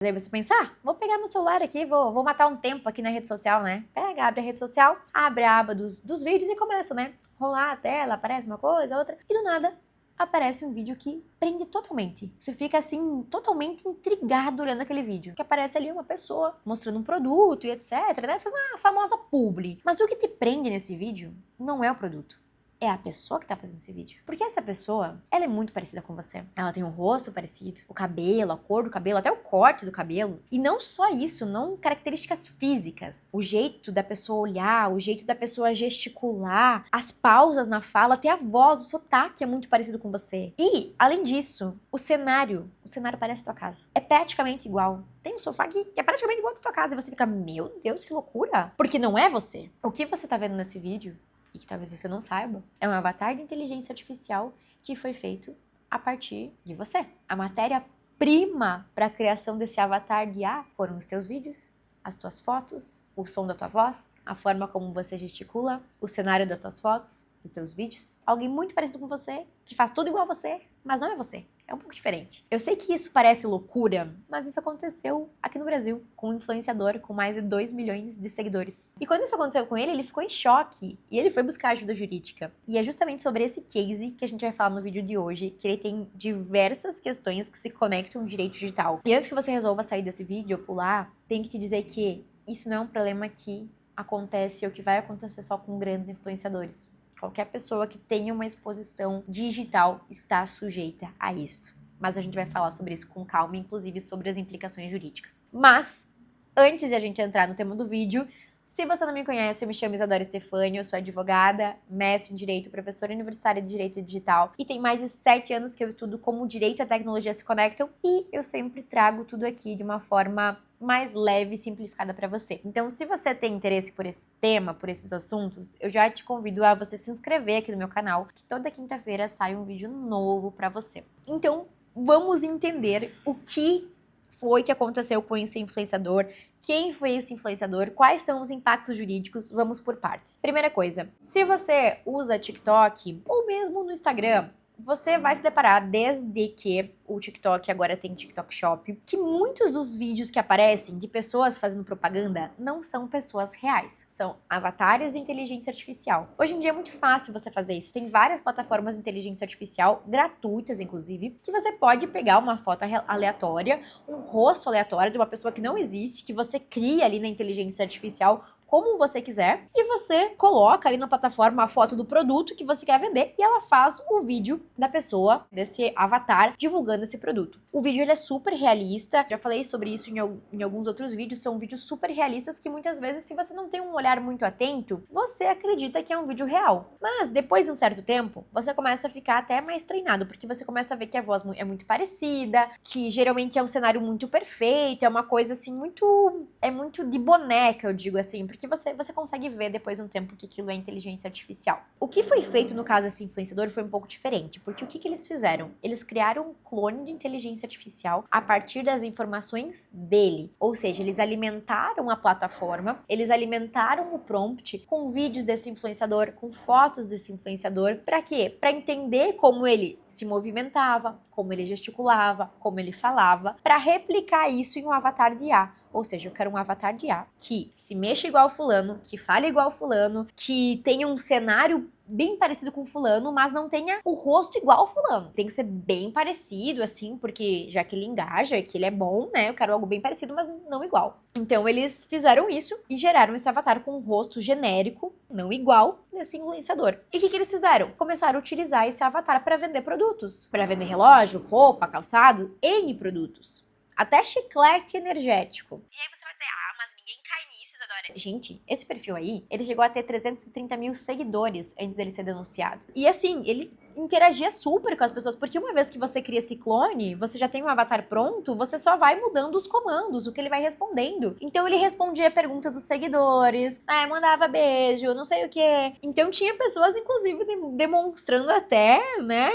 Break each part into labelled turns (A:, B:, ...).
A: Aí você pensa, vou pegar meu celular aqui, vou matar um tempo aqui na rede social, né? Pega, abre a rede social, abre a aba dos vídeos e começa, né? Rolar a tela, aparece uma coisa, outra, e do nada aparece um vídeo que prende totalmente. Você fica assim, totalmente intrigado olhando aquele vídeo. Que aparece ali uma pessoa mostrando um produto e etc, né? Faz uma famosa publi. Mas o que te prende nesse vídeo não é o produto. É a pessoa que tá fazendo esse vídeo. Porque essa pessoa, ela é muito parecida com você. Ela tem um rosto parecido, o cabelo, a cor do cabelo, até o corte do cabelo. E não só isso, não características físicas. O jeito da pessoa olhar, o jeito da pessoa gesticular, as pausas na fala, até a voz, o sotaque é muito parecido com você. E, além disso, o cenário parece a tua casa. É praticamente igual. Tem um sofá aqui que é praticamente igual a tua casa. E você fica, meu Deus, que loucura. Porque não é você. O que você tá vendo nesse vídeo, e que talvez você não saiba, é um avatar de inteligência artificial que foi feito a partir de você. A matéria-prima para a criação desse avatar de IA foram os teus vídeos, as tuas fotos, o som da tua voz, a forma como você gesticula, o cenário das tuas fotos, dos teus vídeos. Alguém muito parecido com você, que faz tudo igual a você, mas não é você. É um pouco diferente. Eu sei que isso parece loucura, mas isso aconteceu aqui no Brasil, com um influenciador com mais de 2 milhões de seguidores. E quando isso aconteceu com ele ficou em choque e ele foi buscar ajuda jurídica. E é justamente sobre esse case que a gente vai falar no vídeo de hoje, que ele tem diversas questões que se conectam ao direito digital. E antes que você resolva sair desse vídeo ou pular, tem que te dizer que isso não é um problema que acontece ou que vai acontecer só com grandes influenciadores. Qualquer pessoa que tenha uma exposição digital está sujeita a isso. Mas a gente vai falar sobre isso com calma, inclusive sobre as implicações jurídicas. Mas, antes de a gente entrar no tema do vídeo, se você não me conhece, eu me chamo Isadora Stefani, eu sou advogada, mestre em Direito, professora universitária de Direito Digital e tem mais de 7 anos que eu estudo como Direito e a Tecnologia se conectam e eu sempre trago tudo aqui de uma forma mais leve e simplificada para você. Então, se você tem interesse por esse tema, por esses assuntos, eu já te convido a você se inscrever aqui no meu canal, que toda quinta-feira sai um vídeo novo para você. Então, vamos entender o que foi que aconteceu com esse influenciador, quem foi esse influenciador, quais são os impactos jurídicos, vamos por partes. Primeira coisa, se você usa TikTok ou mesmo no Instagram, você vai se deparar, desde que o TikTok agora tem TikTok Shop, que muitos dos vídeos que aparecem de pessoas fazendo propaganda não são pessoas reais, são avatares de inteligência artificial. Hoje em dia é muito fácil você fazer isso, tem várias plataformas de inteligência artificial, gratuitas inclusive, que você pode pegar uma foto aleatória, um rosto aleatório de uma pessoa que não existe, que você cria ali na inteligência artificial como você quiser, e você coloca ali na plataforma a foto do produto que você quer vender e ela faz o vídeo da pessoa, desse avatar, divulgando esse produto. O vídeo ele é super realista, já falei sobre isso em alguns outros vídeos, são vídeos super realistas que muitas vezes, se você não tem um olhar muito atento, você acredita que é um vídeo real. Mas depois de um certo tempo, você começa a ficar até mais treinado, porque você começa a ver que a voz é muito parecida, que geralmente é um cenário muito perfeito, é uma coisa assim muito de boneca, eu digo assim, porque você consegue ver depois de um tempo que aquilo é inteligência artificial. O que foi feito no caso desse influenciador foi um pouco diferente, porque o que eles fizeram? Eles criaram um clone de inteligência artificial a partir das informações dele, ou seja, eles alimentaram a plataforma, eles alimentaram o prompt com vídeos desse influenciador, com fotos desse influenciador, para quê? Para entender como ele se movimentava, como ele gesticulava, como ele falava, para replicar isso em um avatar de IA. Ou seja, eu quero um avatar de IA que se mexa igual fulano, que fale igual fulano, que tenha um cenário bem parecido com fulano, mas não tenha o rosto igual fulano. Tem que ser bem parecido, assim, porque já que ele engaja, que ele é bom, né? Eu quero algo bem parecido, mas não igual. Então, eles fizeram isso e geraram esse avatar com um rosto genérico, não igual, desse influenciador. E o que eles fizeram? Começaram a utilizar esse avatar para vender produtos. Para vender relógio, roupa, calçado, N produtos. Até chiclete energético. E aí você vai dizer, mas ninguém cai nisso, Isadora. Gente, esse perfil aí, ele chegou a ter 330 mil seguidores antes dele ser denunciado. E assim, ele interagia super com as pessoas, porque uma vez que você cria esse clone, você já tem um avatar pronto, você só vai mudando os comandos, o que ele vai respondendo. Então ele respondia a pergunta dos seguidores, mandava beijo, não sei o quê. Então tinha pessoas, inclusive, demonstrando até, né,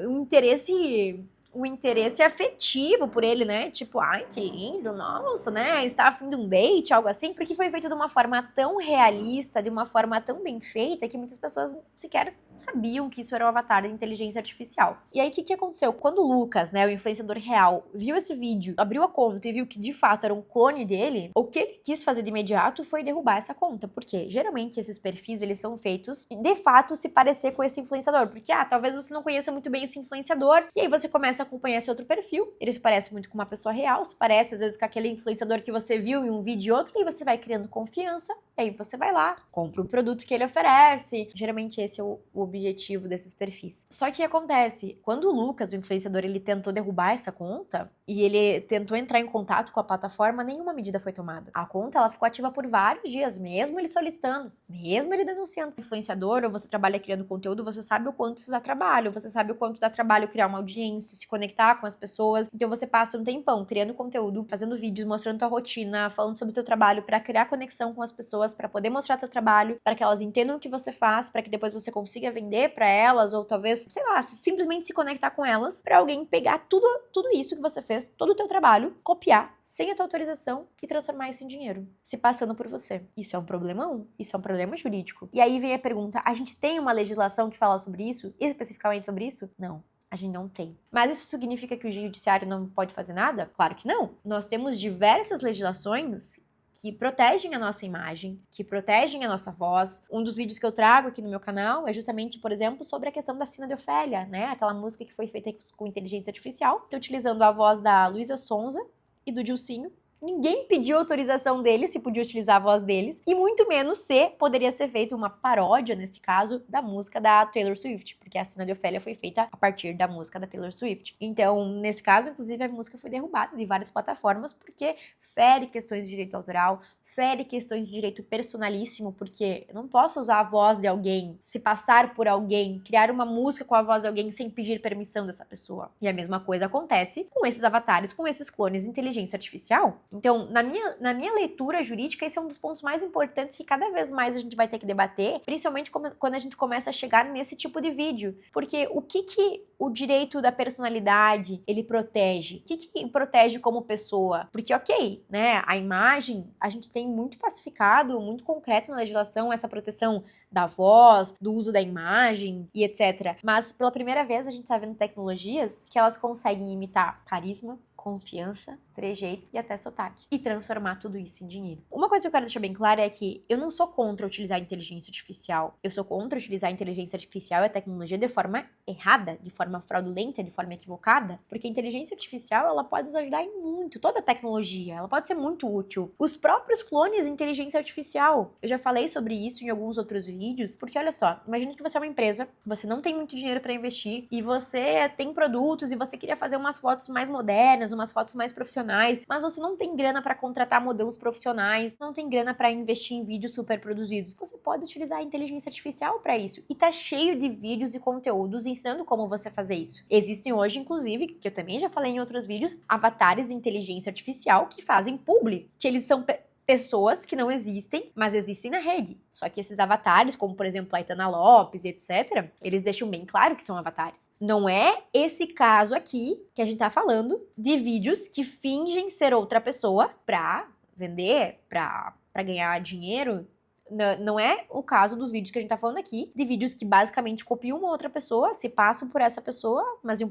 A: um interesse o interesse afetivo por ele, né? Tipo, ai, que lindo, nossa, né? Está afim de um date, algo assim. Porque foi feito de uma forma tão realista, de uma forma tão bem feita, que muitas pessoas sequer sabiam que isso era um avatar de inteligência artificial. E aí, o que aconteceu? Quando o Lucas, né, o influenciador real, viu esse vídeo, abriu a conta e viu que de fato era um clone dele, o que ele quis fazer de imediato foi derrubar essa conta. Porque geralmente esses perfis, eles são feitos de fato se parecer com esse influenciador. Porque, talvez você não conheça muito bem esse influenciador, e aí você começa a acompanhar esse outro perfil, ele se parece muito com uma pessoa real, se parece às vezes com aquele influenciador que você viu em um vídeo e outro, e você vai criando confiança, e aí você vai lá, compra um produto que ele oferece. Geralmente esse é o objetivo desses perfis. Só que o que acontece? Quando o Lucas, o influenciador, ele tentou derrubar essa conta, e ele tentou entrar em contato com a plataforma, nenhuma medida foi tomada. A conta, ela ficou ativa por vários dias, mesmo ele solicitando, mesmo ele denunciando. Influenciador, ou você trabalha criando conteúdo, você sabe o quanto isso dá trabalho, você sabe o quanto dá trabalho criar uma audiência, se conectar com as pessoas. Então você passa um tempão criando conteúdo, fazendo vídeos, mostrando tua rotina, falando sobre o teu trabalho para criar conexão com as pessoas, para poder mostrar teu trabalho, para que elas entendam o que você faz, para que depois você consiga vender para elas, ou talvez, sei lá, simplesmente se conectar com elas, para alguém pegar tudo isso que você fez, todo o teu trabalho, copiar sem a tua autorização e transformar isso em dinheiro, se passando por você. Isso é um problemão, isso é um problema jurídico. E aí vem a pergunta, a gente tem uma legislação que fala sobre isso, especificamente sobre isso? Não. A gente não tem. Mas isso significa que o judiciário não pode fazer nada? Claro que não. Nós temos diversas legislações que protegem a nossa imagem, que protegem a nossa voz. Um dos vídeos que eu trago aqui no meu canal é justamente, por exemplo, sobre a questão da Sina de Ofélia, né? Aquela música que foi feita com inteligência artificial, utilizando a voz da Luísa Sonza e do Dilcinho. Ninguém pediu autorização deles, se podia utilizar a voz deles, e muito menos se poderia ser feita uma paródia, neste caso, da música da Taylor Swift, porque a Sina de Ofélia foi feita a partir da música da Taylor Swift. Então, nesse caso, inclusive, a música foi derrubada de várias plataformas, porque fere questões de direito autoral, fere questões de direito personalíssimo, porque eu não posso usar a voz de alguém, se passar por alguém, criar uma música com a voz de alguém sem pedir permissão dessa pessoa. E a mesma coisa acontece com esses avatares, com esses clones de inteligência artificial. Então, na minha leitura jurídica, esse é um dos pontos mais importantes que cada vez mais a gente vai ter que debater, principalmente quando a gente começa a chegar nesse tipo de vídeo. Porque o que o direito da personalidade, ele protege? O que protege como pessoa? Porque, ok, né, a imagem, a gente tem muito pacificado, muito concreto na legislação essa proteção da voz, do uso da imagem e etc. Mas, pela primeira vez, a gente tá vendo tecnologias que elas conseguem imitar carisma, confiança, trejeito e até sotaque. E transformar tudo isso em dinheiro. Uma coisa que eu quero deixar bem clara é que eu não sou contra utilizar a inteligência artificial. Eu sou contra utilizar a inteligência artificial e a tecnologia de forma errada, de forma fraudulenta, de forma equivocada. Porque a inteligência artificial, ela pode nos ajudar em muito. Toda a tecnologia, ela pode ser muito útil. Os próprios clones de inteligência artificial. Eu já falei sobre isso em alguns outros vídeos. Porque olha só, imagina que você é uma empresa, você não tem muito dinheiro para investir e você tem produtos e você queria fazer umas fotos mais modernas, umas fotos mais profissionais, mas você não tem grana para contratar modelos profissionais, não tem grana para investir em vídeos super produzidos. Você pode utilizar a inteligência artificial para isso. E tá cheio de vídeos e conteúdos ensinando como você fazer isso. Existem hoje, inclusive, que eu também já falei em outros vídeos, avatares de inteligência artificial que fazem publi, que eles são pessoas que não existem, mas existem na rede. Só que esses avatares, como por exemplo a Aitana Lopes, etc., eles deixam bem claro que são avatares. Não é esse caso aqui que a gente tá falando de vídeos que fingem ser outra pessoa pra vender, pra ganhar dinheiro. Não é o caso dos vídeos que a gente tá falando aqui, de vídeos que basicamente copiam uma outra pessoa, se passam por essa pessoa, mas de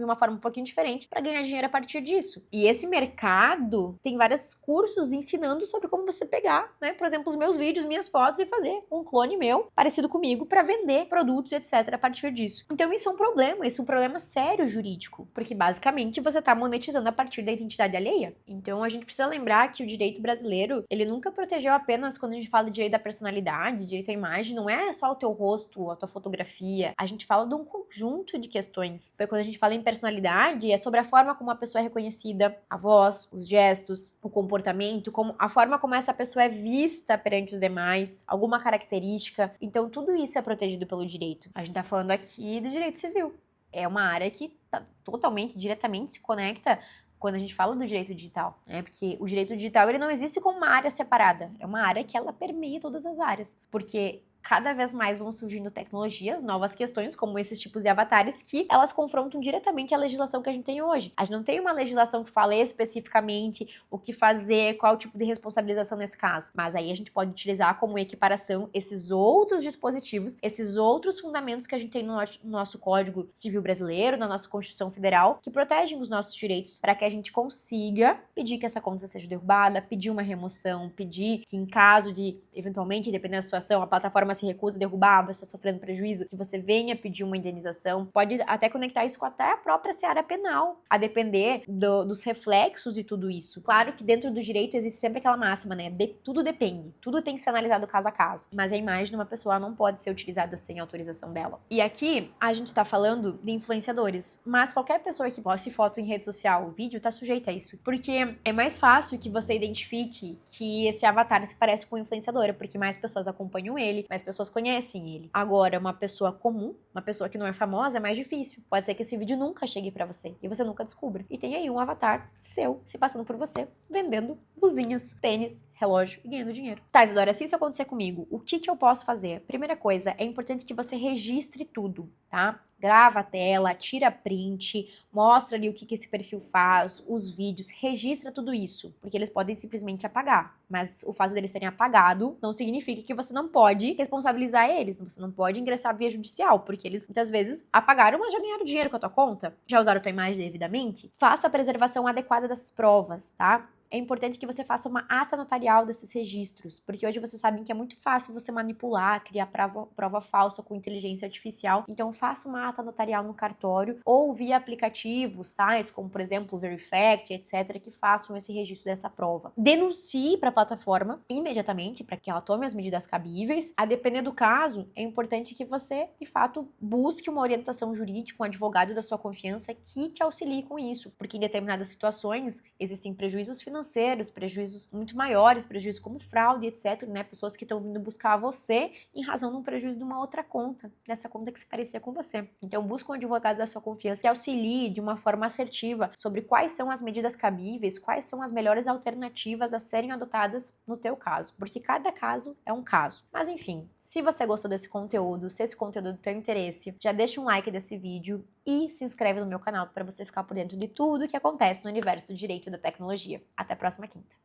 A: uma forma um pouquinho diferente, para ganhar dinheiro a partir disso. E esse mercado tem vários cursos ensinando sobre como você pegar, né, por exemplo, os meus vídeos, minhas fotos e fazer um clone meu, parecido comigo, para vender produtos, etc, a partir disso. Então isso é um problema sério jurídico, porque basicamente você tá monetizando a partir da identidade alheia. Então a gente precisa lembrar que o direito brasileiro, ele nunca protegeu apenas quando a gente fala de direito da personalidade, direito à imagem, não é só o teu rosto, a tua fotografia. A gente fala de um conjunto de questões. Porque quando a gente fala em personalidade, é sobre a forma como a pessoa é reconhecida, a voz, os gestos, o comportamento, a forma como essa pessoa é vista perante os demais, alguma característica. Então, tudo isso é protegido pelo direito. A gente tá falando aqui do direito civil. É uma área que totalmente, diretamente se conecta quando a gente fala do direito digital, né? Porque o direito digital, ele não existe como uma área separada. É uma área que ela permeia todas as áreas. Porque cada vez mais vão surgindo tecnologias, novas questões, como esses tipos de avatares, que elas confrontam diretamente a legislação que a gente tem hoje. A gente não tem uma legislação que fale especificamente o que fazer, qual tipo de responsabilização nesse caso. Mas aí a gente pode utilizar como equiparação esses outros dispositivos, esses outros fundamentos que a gente tem no nosso Código Civil brasileiro, na nossa Constituição Federal, que protegem os nossos direitos para que a gente consiga pedir que essa conta seja derrubada, pedir uma remoção, pedir que em caso de, eventualmente, dependendo da situação, a plataforma se recusa a derrubar, você está sofrendo prejuízo, que você venha pedir uma indenização. Pode até conectar isso com até a própria seara penal, a depender dos reflexos de tudo isso. Claro que dentro do direito existe sempre aquela máxima, né? Tudo depende, tudo tem que ser analisado caso a caso. Mas a imagem de uma pessoa não pode ser utilizada sem autorização dela. E aqui a gente tá falando de influenciadores, mas qualquer pessoa que poste foto em rede social, vídeo, tá sujeita a isso. Porque é mais fácil que você identifique que esse avatar se parece com um influenciador, porque mais pessoas acompanham ele, mais pessoas conhecem ele. Agora, uma pessoa comum, uma pessoa que não é famosa, é mais difícil. Pode ser que esse vídeo nunca chegue pra você e você nunca descubra. E tem aí um avatar seu se passando por você, vendendo blusinhas, tênis, relógio e ganhando dinheiro. Tá, Isadora, se isso acontecer comigo, o que eu posso fazer? Primeira coisa, é importante que você registre tudo, tá? Grava a tela, tira print, mostra ali o que esse perfil faz, os vídeos, registra tudo isso, porque eles podem simplesmente apagar. Mas o fato deles terem apagado não significa que você não pode responsabilizar eles, você não pode ingressar via judicial, porque eles muitas vezes apagaram, mas já ganharam dinheiro com a tua conta, já usaram a tua imagem devidamente. Faça a preservação adequada dessas provas, tá? É importante que você faça uma ata notarial desses registros, porque hoje vocês sabem que é muito fácil você manipular, criar prova falsa com inteligência artificial. Então, faça uma ata notarial no cartório ou via aplicativos, sites como, por exemplo, Verifact, etc., que façam esse registro dessa prova. Denuncie para a plataforma imediatamente para que ela tome as medidas cabíveis. A depender do caso, é importante que você, de fato, busque uma orientação jurídica, um advogado da sua confiança que te auxilie com isso, porque em determinadas situações existem prejuízos financeiros, prejuízos muito maiores, prejuízos como fraude, etc, né? Pessoas que estão vindo buscar você em razão de um prejuízo de uma outra conta, dessa conta que se parecia com você. Então, busca um advogado da sua confiança que auxilie de uma forma assertiva sobre quais são as medidas cabíveis, quais são as melhores alternativas a serem adotadas no teu caso, porque cada caso é um caso. Mas enfim, se você gostou desse conteúdo, se esse conteúdo é do teu interesse, já deixa um like desse vídeo e se inscreve no meu canal para você ficar por dentro de tudo que acontece no universo do direito e da tecnologia. Até a próxima quinta.